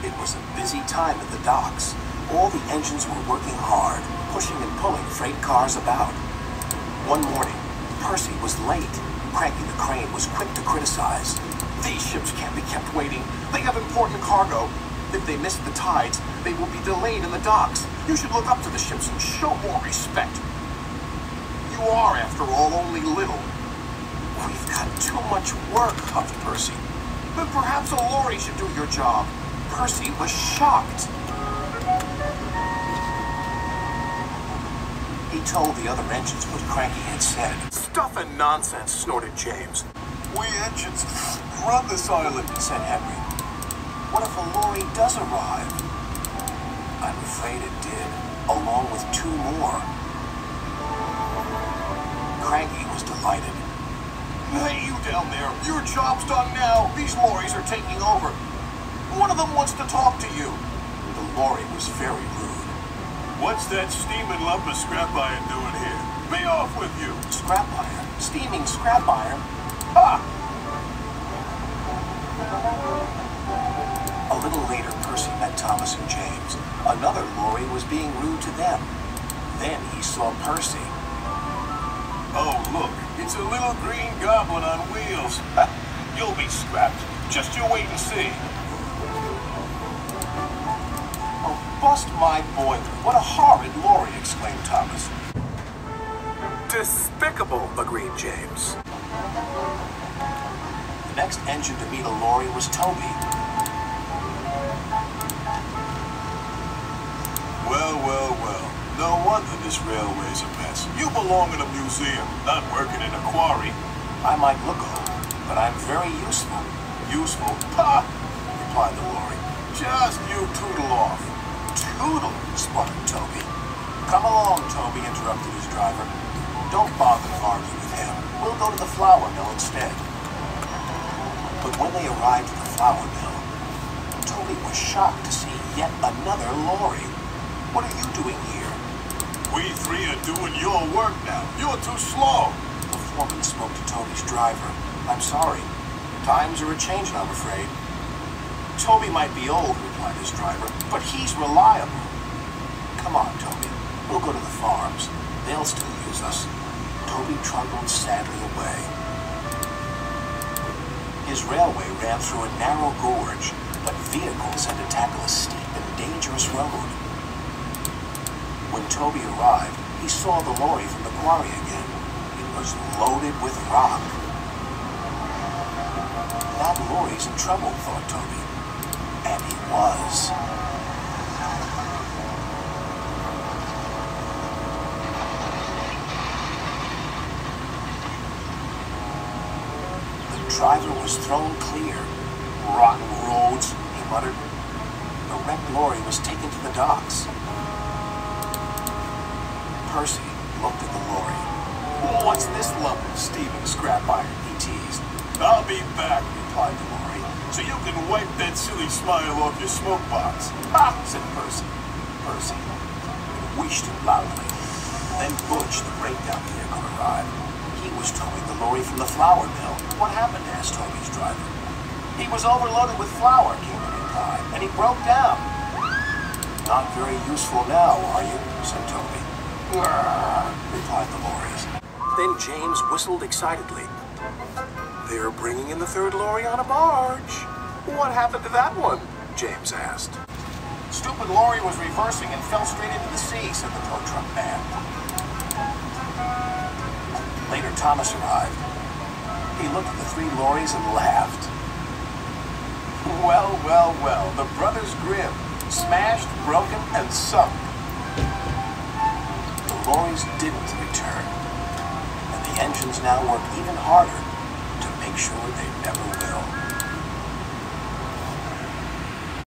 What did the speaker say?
It was a busy time at the docks. All the engines were working hard, pushing and pulling freight cars about. One morning, Percy was late. Cranky the Crane was quick to criticize. These ships can't be kept waiting. They have important cargo. If they miss the tides, they will be delayed in the docks. You should look up to the ships and show more respect. You are, after all, only little. We've got too much work, huffed Percy. Then perhaps a lorry should do your job. Percy was shocked. He told the other engines what Cranky had said. Stuff and nonsense, snorted James. We engines run this island, said Henry. What if a lorry does arrive? I'm afraid it did, along with 2 more. Cranky was delighted. Hey, you down there, your job's done now. These lorries are taking over. One of them wants to talk to you. The lorry was very rude. What's that steaming lump of scrap iron doing here? Be off with you. Scrap iron? Steaming scrap iron? Ha! A little later, Percy met Thomas and James. Another lorry was being rude to them. Then he saw Percy. Oh, look, it's a little green goblin on wheels. You'll be scrapped. Just you wait and see. Oh, bust my boiler. What a horrid lorry, exclaimed Thomas. Despicable, agreed James. The next engine to meet a lorry was Toby. Well, well, well. No wonder this railway's a mess. You belong in a museum, not working in a quarry. I might look old, but I'm very useful. Useful? Ha! Replied the lorry. Just you tootle off. Tootle? Spluttered Toby. Come along, Toby, interrupted his driver. Don't bother to argue with him. We'll go to the flour mill instead. But when they arrived at the flour mill, Toby was shocked to see yet another lorry. What are you doing here? We 3 are doing your work now. You're too slow. The foreman spoke to Toby's driver. I'm sorry. Times are a-changing, I'm afraid. Toby might be old, replied his driver, but he's reliable. Come on, Toby. We'll go to the farms. They'll still use us. Toby trundled sadly away. His railway ran through a narrow gorge, but vehicles had to tackle a steep and dangerous road. When Toby arrived, he saw the lorry from the quarry again. It was loaded with rock. That lorry's in trouble, thought Toby. And he was. The driver was thrown clear. Rotten roads, he muttered. The wrecked lorry was taken to the docks. Percy looked at the lorry. What's this lump of steaming scrap iron, he teased. I'll be back, replied the lorry, so you can wipe that silly smile off your smoke box. Ha! Said Percy. Percy wished him loudly. Then Butch, the breakdown vehicle, arrived. He was towing the lorry from the flour mill. What happened? Asked Toby's driver. He was overloaded with flour, came the reply, and he broke down. Not very useful now, are you? Said Toby. Replied the lorries. Then James whistled excitedly. They're bringing in the 3rd lorry on a barge. What happened to that one? James asked. Stupid lorry was reversing and fell straight into the sea, said the tow truck man. Later, Thomas arrived. He looked at the 3 lorries and laughed. Well, well, well, the Brothers Grimm. Smashed, broken, and sunk. The lorries didn't return, and the engines now work even harder to make sure they never will.